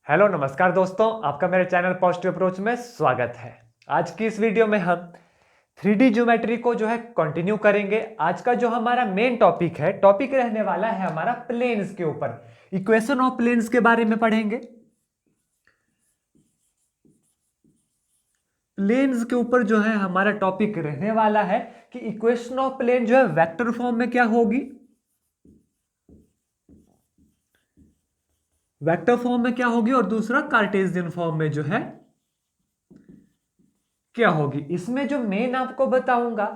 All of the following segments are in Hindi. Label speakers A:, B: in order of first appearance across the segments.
A: हेलो नमस्कार दोस्तों, आपका मेरे चैनल पॉजिटिव अप्रोच में स्वागत है। आज की इस वीडियो में हम 3D ज्योमेट्री को जो है कंटिन्यू करेंगे। आज का जो हमारा मेन टॉपिक रहने वाला है हमारा प्लेन्स के ऊपर। इक्वेशन ऑफ प्लेन्स के बारे में पढ़ेंगे। प्लेन्स के ऊपर जो है हमारा टॉपिक रहने वाला है कि इक्वेशन ऑफ प्लेन जो है वेक्टर फॉर्म में क्या होगी, वेक्टर फॉर्म में क्या होगी, और दूसरा कार्टेशियन फॉर्म में जो है क्या होगी। इसमें जो मेन आपको बताऊंगा,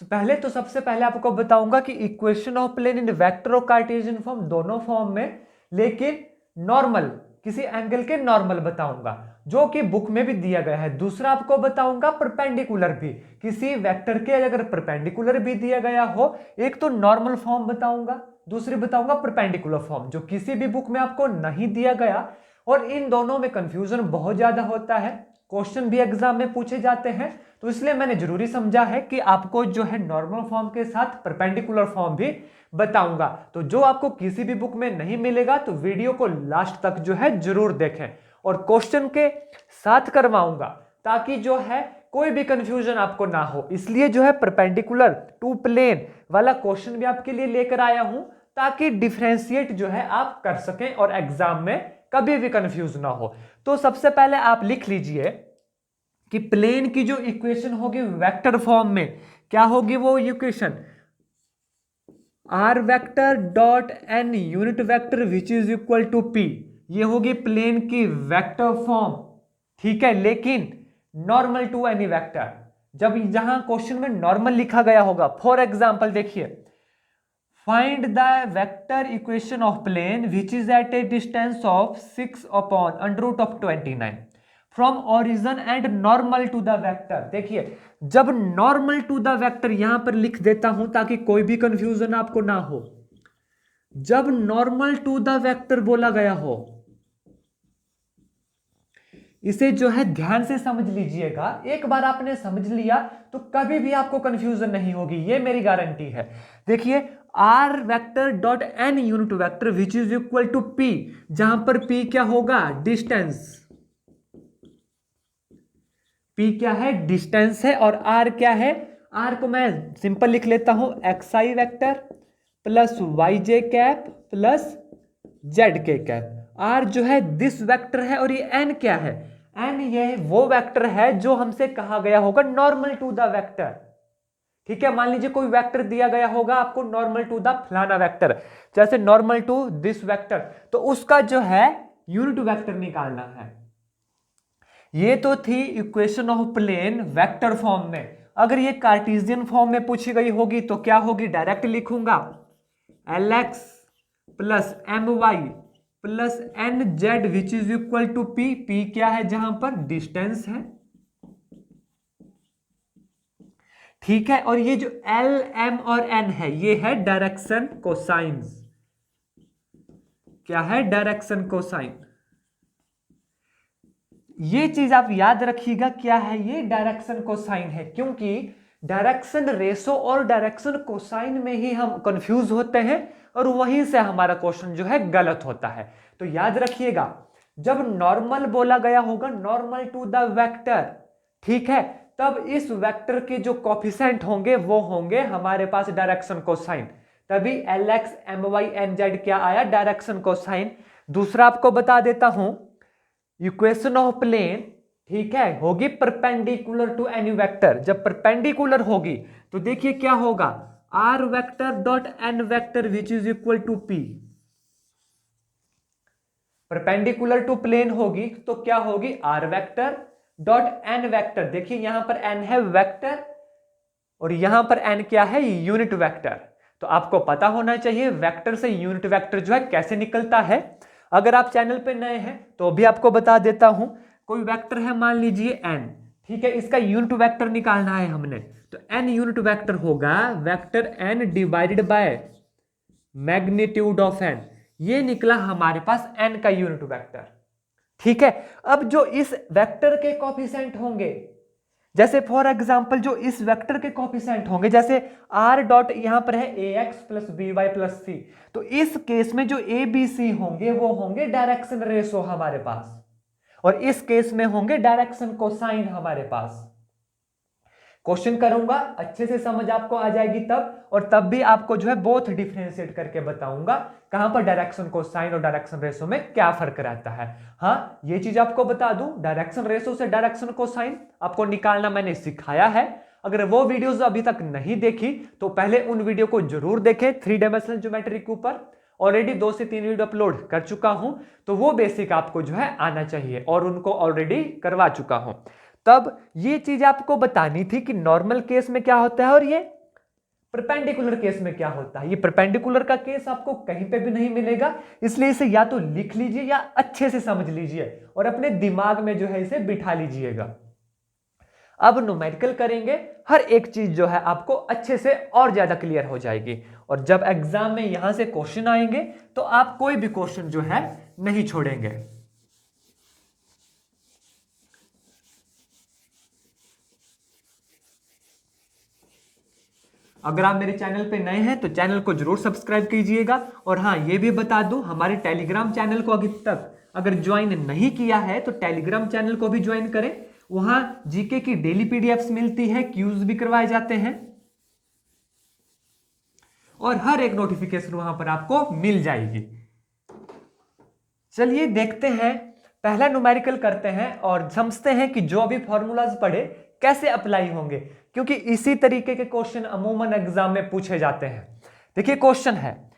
A: तो सबसे पहले आपको बताऊंगा कि equation of plane in vector और कार्टेशियन फॉर्म दोनों फॉर्म में, लेकिन नॉर्मल किसी एंगल के नॉर्मल बताऊंगा जो कि बुक में भी दिया गया है। दूसरा आपको बताऊंगा परपेंडिकुलर भी, किसी वेक्टर के अगर परपेंडिकुलर भी दिया गया हो। एक तो नॉर्मल फॉर्म बताऊंगा, दूसरी बताऊंगा परपेंडिकुलर फॉर्म जो किसी भी बुक में आपको नहीं दिया गया। और इन दोनों में कंफ्यूजन बहुत ज्यादा होता है, क्वेश्चन भी एग्जाम में पूछे जाते हैं, तो इसलिए मैंने जरूरी समझा है कि आपको जो है नॉर्मल फॉर्म के साथ परपेंडिकुलर फॉर्म भी बताऊंगा। तो जो आपको किसी भी बुक में नहीं मिलेगा तो वीडियो को लास्ट तक जो है जरूर देखें, और क्वेश्चन के साथ करवाऊंगा ताकि जो है कोई भी कंफ्यूजन आपको ना हो। इसलिए जो है परपेंडिकुलर टू प्लेन वाला क्वेश्चन भी आपके लिए लेकर आया हूं, ताकि डिफरेंशिएट जो है आप कर सकें और एग्जाम में कभी भी कंफ्यूज ना हो। तो सबसे पहले आप लिख लीजिए कि प्लेन की जो इक्वेशन होगी वेक्टर फॉर्म में क्या होगी, वो equation r vector dot n unit vector which is equal to p, ये होगी प्लेन की वेक्टर फॉर्म। ठीक है, लेकिन नॉर्मल टू एनी वेक्टर, जब जहां क्वेश्चन में नॉर्मल लिखा गया होगा, फॉर एग्जांपल देखिए, find the vector equation of plane which is at a distance of 6 upon under root of 29 from origin and normal to the vector. देखिए, जब नॉर्मल टू द वेक्टर यहां पर लिख देता हूं ताकि कोई भी कंफ्यूजन आपको ना हो, जब नॉर्मल टू द वेक्टर बोला गया हो, इसे जो है ध्यान से समझ लीजिएगा। एक बार आपने समझ लिया तो कभी भी आपको कंफ्यूजन नहीं होगी, ये मेरी गारंटी है। देखिए, r vector dot n unit vector which is equal to p, जहां पर पी क्या होगा, डिस्टेंस। पी क्या है, डिस्टेंस है, और आर क्या है, आर को मैं सिंपल लिख लेता हूं, x i vector plus y j cap plus z k cap. R जो है दिस वेक्टर है, और ये एन क्या है, एन ये वो वेक्टर है जो हमसे कहा गया होगा नॉर्मल टू द वेक्टर। ठीक है, मान लीजिए कोई वेक्टर दिया गया होगा आपको नॉर्मल टू द फलाना वेक्टर, जैसे नॉर्मल टू दिस वेक्टर, तो उसका जो है यूनिट वेक्टर निकालना है। ये तो थी equation of plane vector form में। अगर ये कार्टेशियन फॉर्म में पूछी गई होगी तो क्या होगी, डायरेक्ट लिखूंगा l x plus m y plus n z which is equal to p. P क्या है, जहां पर डिस्टेंस है। ठीक है, और ये जो एल एम और एन है ये है डायरेक्शन कोसाइंस। क्या है, डायरेक्शन कोसाइन। ये चीज आप याद रखिएगा, क्या है ये, डायरेक्शन कोसाइन है, क्योंकि डायरेक्शन रेशो और डायरेक्शन कोसाइन में ही हम कंफ्यूज होते हैं और वहीं से हमारा क्वेश्चन जो है गलत होता है। तो याद रखिएगा, जब नॉर्मल बोला गया होगा, नॉर्मल टू द वेक्टर, ठीक है, तब इस वेक्टर के जो कोफिशिएंट होंगे वो होंगे हमारे पास डायरेक्शन कोसाइन, तभी l x m y n z क्या आया, डायरेक्शन कोसाइन। दूसरा आपको बता देता हूं, इक्वेशन ऑफ प्लेन, ठीक है, होगी परपेंडिकुलर टू एनी वेक्टर। जब परपेंडिकुलर होगी तो देखिए क्या होगा, r vector dot n vector which is equal to p. Perpendicular to plane होगी तो क्या होगी, r vector dot n vector. देखिए यहां पर एन है वेक्टर और यहां पर एन क्या है, यूनिट वेक्टर। तो आपको पता होना चाहिए वेक्टर से यूनिट वेक्टर जो है कैसे निकलता है। अगर आप चैनल पे नए हैं तो भी आपको बता देता हूं, कोई वेक्टर है मान लीजिए एन, ठीक है, इसका यूनिट वेक्टर निकालना है हमने, तो एन यूनिट वेक्टर होगा vector n divided by magnitude of n. ये निकला हमारे पास एन का यूनिट वेक्टर। ठीक है, अब जो इस वेक्टर के कोफिशिएंट होंगे, जैसे फॉर एग्जाम्पल जो इस वेक्टर के कोफिशिएंट होंगे, जैसे r डॉट यहां पर है ax plus B Y plus C, तो इस केस में जो ए बी सी होंगे वो होंगे डायरेक्शन रेशो हमारे पास, और इस केस में होंगे डायरेक्शन कोसाइन हमारे पास। क्वेश्चन करूंगा अच्छे से समझ आपको आ जाएगी तब, और तब भी आपको जो है बोथ डिफरेंशिएट करके बताऊंगा कहां पर डायरेक्शन कोसाइन और डायरेक्शन रेशो में क्या फर्क रहता है। हाँ, ये चीज आपको बता दूं, डायरेक्शन रेशो से डायरेक्शन कोसाइन आपको निकालना मैंने सिखाया है। अगर वो वीडियोस अभी तक नहीं देखी तो पहले उन वीडियो को जरूर देखें। 3 डायमेंशनल ज्योमेट्री के ऊपर ऑलरेडी 2 से 3 वीडियो अपलोड कर चुका हूं, तो वो बेसिक आपको जो है आना चाहिए, और उनको ऑलरेडी करवा चुका हूं। तब ये चीज आपको बतानी थी कि नॉर्मल केस में क्या होता है और ये परपेंडिकुलर केस में क्या होता है। ये परपेंडिकुलर का केस आपको कहीं पे भी नहीं मिलेगा, इसलिए इसे या तो लिख लीजिए या अच्छे से समझ लीजिए और अपने दिमाग में जो है इसे बिठा लीजिएगा। अब न्यूमेरिकल करेंगे, हर एक चीज जो है आपको अच्छे से और ज्यादा क्लियर हो जाएगी, और जब एग्जाम में यहां से क्वेश्चन आएंगे तो आप कोई भी क्वेश्चन जो है नहीं छोड़ेंगे। अगर आप मेरे चैनल पे नए हैं तो चैनल को जरूर सब्सक्राइब कीजिएगा, और हाँ ये भी बता दूं, हमारे टेलीग्राम चैनल को अभी तक अगर ज्वाइन नहीं किया है तो टेलीग्राम चैनल को भी ज्वाइन करें। वहां जीके की डेली पीडीएफ्स मिलती है, क्यूज भी करवाए जाते हैं, और हर एक नोटिफिकेशन वहां पर आपको मिल जाएगी। चलिए देखते हैं, पहला न्यूमेरिकल करते हैं और समझते हैं कि जो अभी फॉर्मूलाज पढ़े कैसे अप्लाई होंगे, क्योंकि इसी तरीके के क्वेश्चन अमूमन एग्जाम में पूछे जाते हैं। देखिए क्वेश्चन है,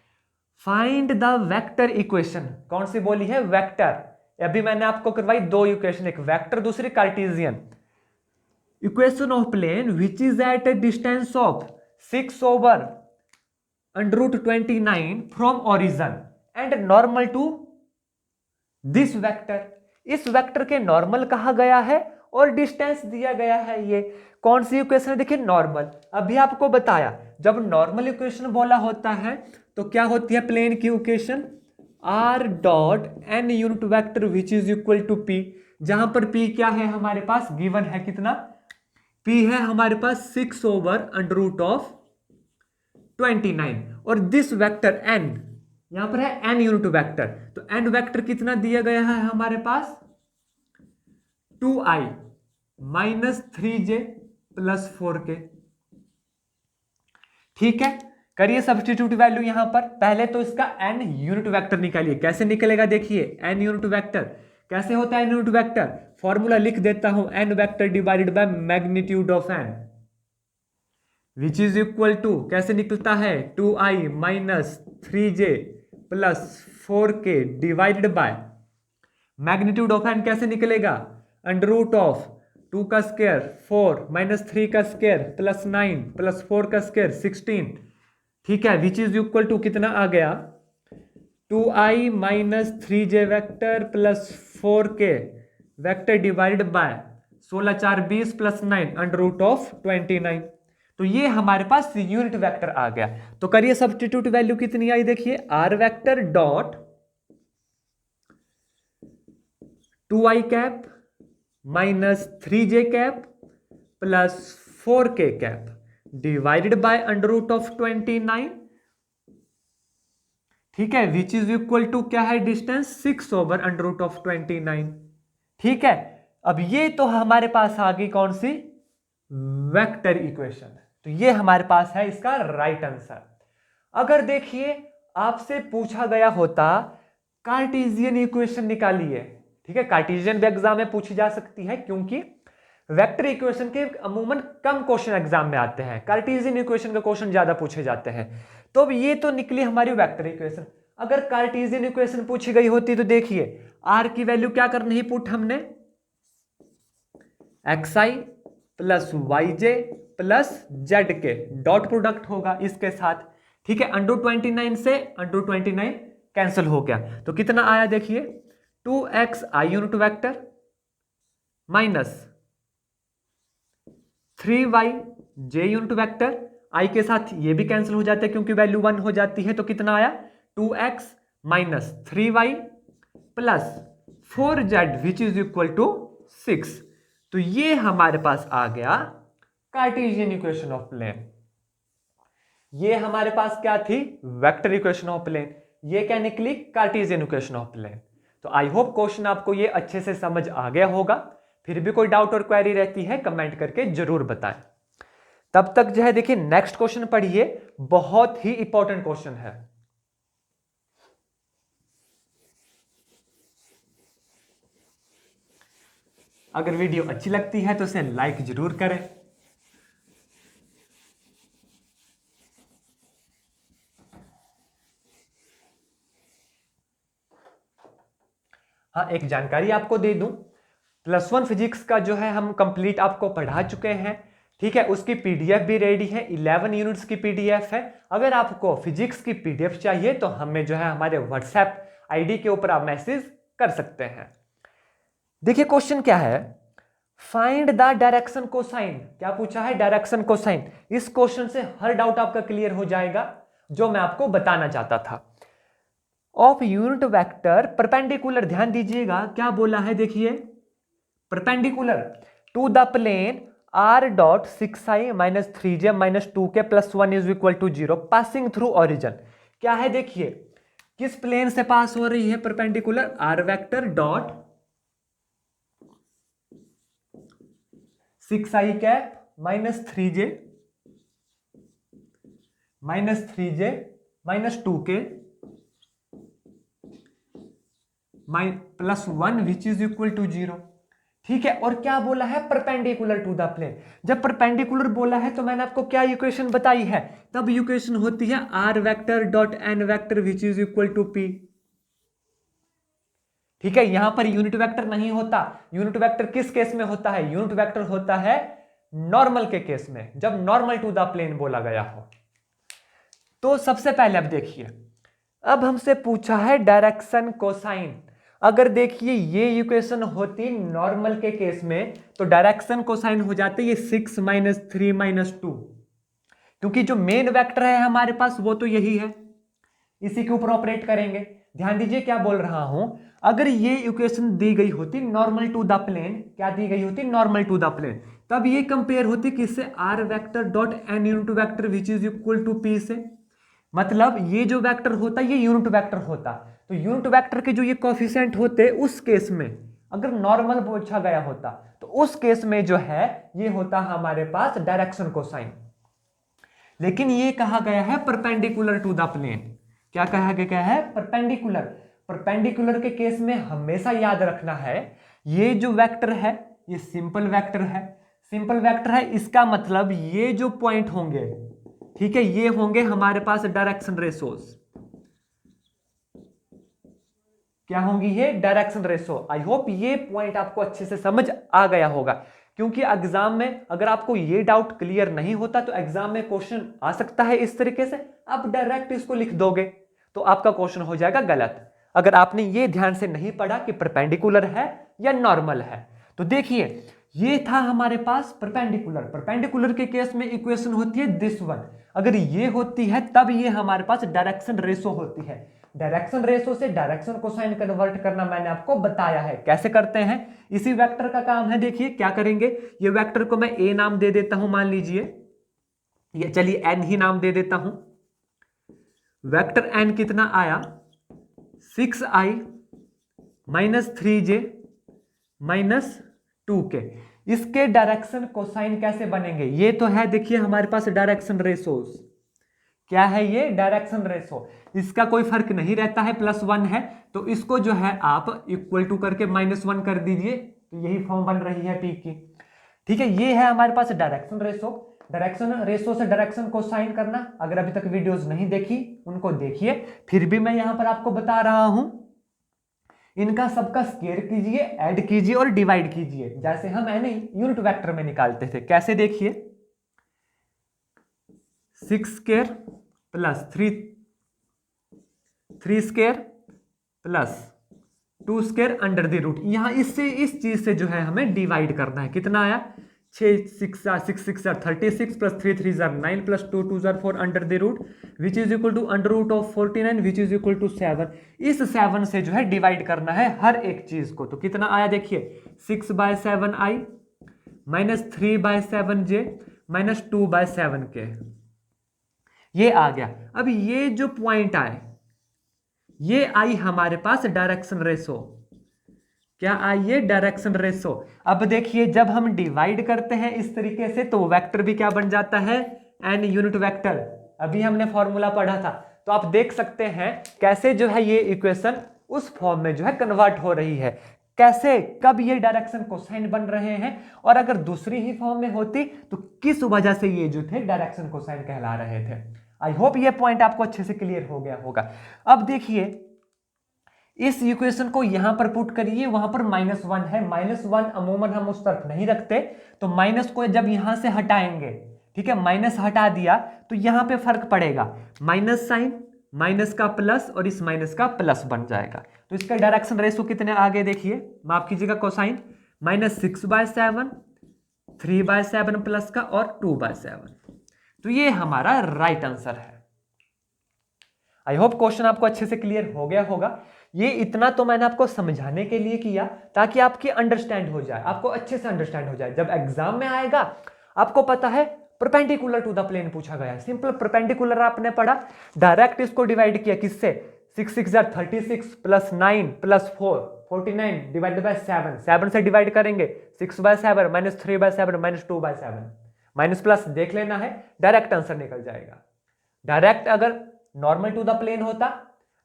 A: फाइंड द वेक्टर इक्वेशन। कौन सी बोली है? वेक्टर। अभी मैंने आपको करवाई 2 इक्वेशन, एक वेक्टर दूसरी cartesian. Equation of plane which is at a distance of 6/√29 from origin and normal to this vector. इस वेक्टर के नॉर्मल कहा गया है और डिस्टेंस दिया गया है। ये कौन सी इक्वेशन है? देखिए नॉर्मल। अभी आपको बताया जब नॉर्मल इक्वेशन बोला होता है तो क्या होती है प्लेन की equation? r dot n unit vector which is equal to p, जहां पर p क्या है हमारे पास? गिवन है कितना? p है हमारे पास 6/√29, और दिस वेक्टर n यहां पर है n यूनिट वेक्टर, तो n वेक्टर कितना दिया गया है हमारे पास? 2i minus 3j plus 4k। ठीक है, करिए सब्स्टिट्यूट वैल्यू यहां पर। पहले तो इसका n यूनिट वेक्टर निकालिए। कैसे निकलेगा? देखिए n यूनिट वेक्टर कैसे होता है? n यूनिट वेक्टर फॉर्मूला लिख देता हूं, n vector divided by magnitude of n which is equal to कैसे निकलता है? 2i minus 3j plus 4k divided by magnitude of n कैसे निकलेगा? अंडर रूट ऑफ 2 का स्क्वायर 4 माइनस 3 का स्क्वायर प्लस 9 प्लस 4 का स्क्वायर 16। ठीक है, विच इज इक्वल टू कितना आ गया? 2i minus 3j vector plus 4k vector divided by 16 4 20 plus 9 under root of 29। तो ये हमारे पास यूनिट वेक्टर आ गया। तो करिए सब्स्टिट्यूट वैल्यू कितनी आई? देखिए r vector dot 2i cap minus 3j cap plus 4k cap divided by under root of 29। ठीक है, विच इज इक्वल टू क्या है? डिस्टेंस 6/√29। ठीक है, अब ये तो हमारे पास आ गई कौन सी? Vector equation. तो ये हमारे पास है इसका राइट आंसर। अगर देखिए आपसे पूछा गया होता कार्टेशियन इक्वेशन निकालिए, ठीक है, कार्टेशियन भी एग्जाम में पूछी जा सकती है क्योंकि वेक्टर इक्वेशन के अमूमन कम क्वेश्चन एग्जाम में आते हैं, कार्टेशियन इक्वेशन का क्वेश्चन ज्यादा पूछे जाते हैं। तो अब ये तो निकली हमारी वेक्टर इक्वेशन। अगर कार्टेशियन इक्वेशन पूछी गई होती तो देखिए r की वैल्यू क्या करनी है पुट हमने? xi plus yj plus zk dot product होगा इसके साथ। ठीक है, अंडर 29 से अंडर 29 कैंसिल हो गया, तो कितना आया? देखिए 2xi unit vector minus 3yj unit vector, i के साथ ये भी कैंसिल हो जाता है क्योंकि वैल्यू 1 हो जाती है। तो कितना आया? 2x minus 3y plus 4z which is equal to 6। तो ये हमारे पास आ गया कार्टेशियन इक्वेशन ऑफ प्लेन। ये हमारे पास क्या थी? Vector equation of plane. ये क्या निकली? Cartesian equation of plane. तो आई होप क्वेश्चन आपको ये अच्छे से समझ आ गया होगा। फिर भी कोई डाउट और क्वेरी रहती है कमेंट करके जरूर बताएं। तब तक जो है देखिए नेक्स्ट क्वेश्चन पढ़िए, बहुत ही इंपॉर्टेंट क्वेश्चन है। अगर वीडियो अच्छी लगती है तो इसे लाइक जरूर करें। हाँ, एक जानकारी आपको दे दूं, +1 फिजिक्स का जो है हम कंप्लीट आपको पढ़ा चुके हैं। ठीक है, उसकी पीडीएफ भी रेडी है, 11 यूनिट्स की पीडीएफ है। अगर आपको फिजिक्स की पीडीएफ चाहिए तो हमें जो है हमारे व्हाट्सएप आईडी के ऊपर आप मैसेज कर सकते हैं। देखिए क्वेश्चन क्या है, फाइंड द डायरेक्शन कोसाइन। क्या पूछा है? Direction cosine. इस क्वेश्चन से हर डाउट आपका क्लियर हो जाएगा जो मैं आपको बताना चाहता था। ऑफ यूनिट वेक्टर परपेंडिकुलर, ध्यान दीजिएगा क्या बोला है, देखिए perpendicular to the plane r dot 6i minus 3j minus 2k plus 1 is equal to 0 passing through origin. क्या है देखिए, किस प्लेन से पास हो रही है perpendicular? r vector dot 6i cap minus 3j minus 2k plus 1 which is equal to 0। ठीक है, और क्या बोला है? Perpendicular to the plane. जब परपेंडिकुलर बोला है तो मैंने आपको क्या इक्वेशन बताई है? तब इक्वेशन होती है r vector dot n vector which is equal to p। ठीक है, यहां पर यूनिट वेक्टर नहीं होता। यूनिट वेक्टर किस केस में होता है? यूनिट वेक्टर होता है नॉर्मल के केस में, जब नॉर्मल टू द प्लेन बोला गया हो। तो सबसे पहले अब देखिए, अब हमसे पूछा है डायरेक्शन कोसाइन। अगर देखिए ये इक्वेशन होती नॉर्मल के केस में तो डायरेक्शन कोसाइन हो जाते ये 6 माइनस 3 माइनस 2, क्योंकि जो मेन वेक्टर है हमारे पास वो तो यही है, इसी के ऊपर ऑपरेट करेंगे। ध्यान दीजिए क्या बोल रहा हूं, अगर ये इक्वेशन दी गई होती नॉर्मल टू द प्लेन, क्या दी गई होती? नॉर्मल टू द प्लेन, तब ये कंपेयर होती किससे? r vector dot n unit vector which is equal to p से। मतलब ये जो वेक्टर होता ये यूनिट वेक्टर होता, तो यूनिट वेक्टर के जो ये कोफिशिएंट होते उस केस में अगर नॉर्मल पूछा गया होता तो उस केस में जो है ये होता हमारे पास डायरेक्शन कोसाइन। लेकिन ये कहा गया है परपेंडिकुलर टू द प्लेन। क्या कहा गया है? परपेंडिकुलर। परपेंडिकुलर के केस में हमेशा याद रखना है ये जो वेक्टर है ये सिंपल वेक्टर है। सिंपल वेक्टर है इसका मतलब ये जो पॉइंट होंगे, ठीक है, ये होंगे हमारे पास डायरेक्शन रेशोस। क्या होंगी ये? Direction ratio. आई होप ये पॉइंट आपको अच्छे से समझ आ गया होगा, क्योंकि एग्जाम में अगर आपको ये डाउट क्लियर नहीं होता तो एग्जाम में क्वेश्चन आ सकता है इस तरीके से, आप डायरेक्ट इसको लिख दोगे तो आपका क्वेश्चन हो जाएगा गलत, अगर आपने ये ध्यान से नहीं पढ़ा कि परपेंडिकुलर है या नॉर्मल है। तो देखिए ये था हमारे पास परपेंडिकुलर। परपेंडिकुलर के केस में इक्वेशन होती है दिस वन। अगर ये होती है तब ये हमारे पास डायरेक्शन रेशो होती है। डायरेक्शन रेशो से डायरेक्शन कोसाइन कन्वर्ट करना मैंने आपको बताया है कैसे करते हैं। इसी वेक्टर का काम है। देखिए क्या करेंगे, ये वेक्टर को मैं ए नाम दे देता हूं, मान लीजिए, ये चलिए एन ही नाम दे देता हूं। वेक्टर एन कितना आया? 6i minus 3j minus 2k। इसके डायरेक्शन कोसाइन कैसे बनेंगे? ये तो है देखिए हमारे पास डायरेक्शन रेशोस। क्या है ये? Direction ratio. इसका कोई फर्क नहीं रहता है, +1 है तो इसको जो है आप इक्वल टू करके -1 कर दीजिए, तो यही फॉर्म बन रही है टी की। ठीक है, ये है हमारे पास डायरेक्शन रेशो। डायरेक्शन रेशो से डायरेक्शन कोसाइन करना, अगर अभी तक वीडियोस नहीं देखी उनको देखिए, फिर भी मैं यहां पर आपको बता रहा हूं। इनका सबका स्क्वायर कीजिए, ऐड कीजिए और डिवाइड कीजिए, जैसे हम यूनिट वेक्टर में निकालते थे। कैसे? देखिए 6 square plus 3 square plus 2 square under the root. यहां इससे इस चीज से जो है हमें डिवाइड करना है। कितना आया? 6 6 36 plus 3 3 9 plus 2 2 4 under the root which is equal to under root of 49 which is equal to 7। इस 7 से जो है डिवाइड करना है हर एक चीज को। तो कितना आया? देखिए 6/7i -3/7j -2/7k, ये आ गया। अब ये जो पॉइंट आए, ये आई हमारे पास डायरेक्शन रेशो। क्या आई ये डायरेक्शन रेशो। अब देखिए जब हम डिवाइड करते हैं इस तरीके से तो वेक्टर भी क्या बन जाता है, एन यूनिट वेक्टर। अभी हमने फॉर्मूला पढ़ा था, तो आप देख सकते हैं कैसे जो है ये इक्वेशन उस फॉर्म में जो है कन्वर्ट हो रही है, कैसे कब ये डायरेक्शन कोसाइन बन रहे हैं, और अगर दूसरी ही फॉर्म में होती तो किस वजह से ये जो थे डायरेक्शन कोसाइन कहला रहे थे। आई होप ये पॉइंट आपको अच्छे से क्लियर हो गया होगा। अब देखिए इस इक्वेशन को यहां पर पुट करिए, वहां पर -1 है, -1 अमूमन हम उस तरफ नहीं रखते, तो माइनस को जब यहां से हटाएंगे, ठीक है, माइनस हटा दिया तो यहां पे फर्क पड़ेगा, माइनस साइन, माइनस का प्लस और इस माइनस का प्लस बन जाएगा। तो इसका डायरेक्शन रेशो कितने आगे देखिए, माफ कीजिएगा कोसाइन, -6/7, 3/7 प्लस का और 2/7। तो ये हमारा राइट आंसर है। आई होप क्वेश्चन आपको अच्छे से क्लियर हो गया होगा। ये इतना तो मैंने आपको समझाने के लिए किया ताकि आपकी अंडरस्टैंड हो जाए, आपको अच्छे से अंडरस्टैंड हो जाए। जब एग्जाम में आएगा आपको पता है परपेंडिकुलर टू द प्लेन पूछा गया है, सिंपल परपेंडिकुलर आपने पढ़ा, डायरेक्ट इसको डिवाइड किया किससे, 6 6 36 प्लस 9 प्लस 4 49 डिवाइडेड बाय 7, 7 से डिवाइड करेंगे 6/7 -3/7 -2/7, माइनस प्लस देख लेना है, डायरेक्ट आंसर निकल जाएगा। डायरेक्ट अगर नॉर्मल टू द प्लेन होता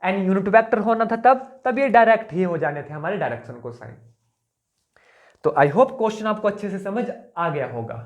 A: एंड यूनिट वेक्टर होना था तब ये डायरेक्ट ही हो जाने थे हमारे डायरेक्शन कोसाइन। तो आई होप क्वेश्चन आपको अच्छे से समझ आ गया होगा।